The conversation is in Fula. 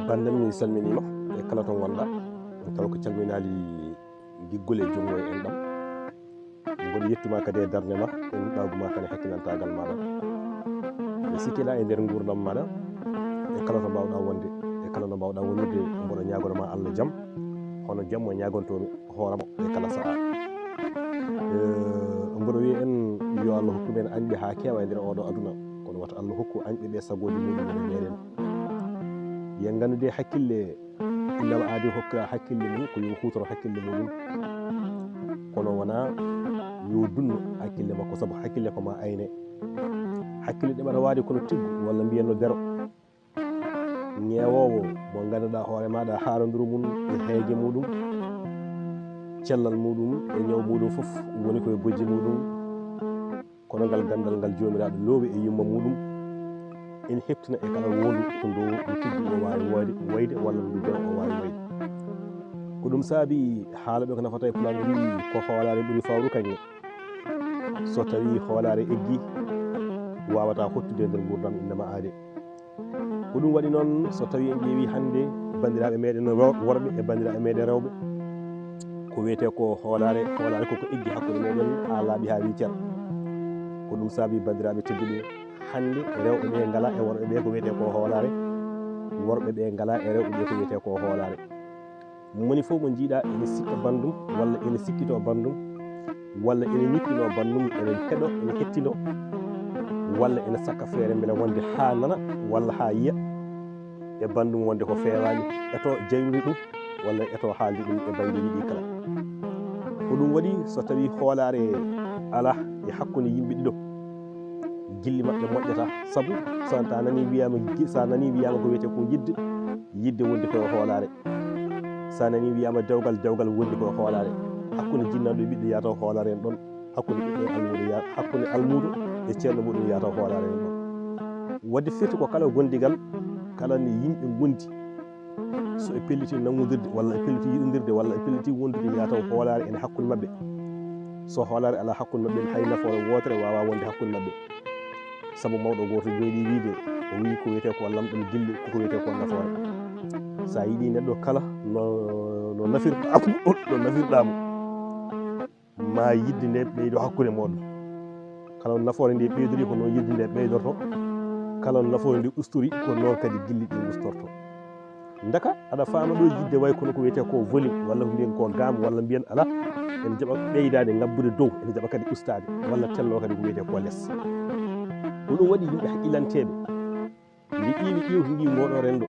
bandam mi salminima e kala to gonɗa taw ko calminali giggole jungo en ɗam mboɗo yettuma kadi e darde ma e ɗaguma kane hakkillantagal maɗa e sikkiɗa e nder gurdam maɗa e kala to mbawɗa wonde e kala no mbawɗa wonirde mboɗo ñagonoma Allah jaam hono jaam mo ñagontomi hoorama e kala saaha mboɗo wiya en yo Allah hokku men añɓe ha kewa e nder oɗo aduna kono wata Allah hokku añɓe ɓe sagode muɗum ene meɗen yen gandude hakkille innama aadi hokka hakkille mum ko yo hutoro hakkille muɗum kono wona yo dunno hakkille makko saabu hakkille ko ma ayne hakkille ɗeɓata waade kono tiggu walla mbiyenno dero ñeewowo mo ganduɗa hoore maɗa haaroduru mum e heegue muɗum cellal muɗum e ñaw muɗum foof woni koye bojji muɗum kono ngal gandal ngal jomiraɗo loowi e yumma muɗum ina heptina e kala wondu ko ndo ɗo tiggu o wawi wayde walla ndu dero o wawi wayde ko ɗum saabi haalaɓe ko nafata e pulaar wi ko hoolare ɓuuri fawru kañum so tawi hoolare eggi wawata hottude e nder gurdam innama aade ko ɗum waɗi noon so tawi en ƴeewi hannde bandiraɓe meɗen worɓe e bandiraɓe meɗen rewɓe ko wiyete ko hoolare koko eggi hakkude meɗen ha laaɓi ha wi cer ko ɗum saabi bandiraɓe tedduɓe hannde rewɓe ɓe ngala e worɓe ɓe ko wiyete ko hoolare worɓe ɓe ngala e rewɓe ɓe ko wiyete ko hoolare moni fof mo jiiɗa ene sikka bandum walla ene sikkito bandum walla ene ñippino bandum ene heɗo ene hettino walla ene sakka feere beele wonde ha nana walla ha yiya e bandum wonde ko fewani eto jawri ɗum walla eto haaldi ɗum e baydeji ɗi kala ko ɗum waɗi so tawi hoolare ala e hakkude yimɓe ɗiɗo gilli maɓɓe moƴƴata saabu sa nani wiyama ko wiyete ko yidde wondi koye hoolare sa nani wiyama dewgal wondi koye hoolare hakkude jinnaɗo e ɓiɗɗo yataw hoolare en ɗon hakkude almudo e ceerno muɗum yataw hoolare en ɗon wadde firti ko kala gondigal kala ne yimɓe gondi so e pelliti nangodirde walla e pelliti yiɗodirde walla e pelliti wondude yataw hoolare ene hakkude mabɓe so hoolare ala hakkude mabɓe hay nafoore wotere wawa wonde hakkude mabɓe saabu mawɗo goto joɗi wiide o wi ko wiyete ko lamɗam dilli koko wiyete ko nafoore sa yiiɗi neɗɗo kala no nafirɗamo ma yidde nde ɓeydo hakkude moɗon kala nafoore nde ɓeydori ko noon yidde nde ɓeydorto kala nafoore nde ustori ko noon kadi gilli ɗi ustorto daka aɗa fama ɗo yidde way kono ko wiyete ko volume walla ko mbiyen ko gamme walla mbiyen ala ene jaɓa ɓeydade ngabbude dow ene jaɓa kadi ustade walla tello kadi ko wiyete ko less ko ɗum waɗi yimɓe haqqilanteɓe ndi ƴiwi ƴiw ndi ngoɗo rendo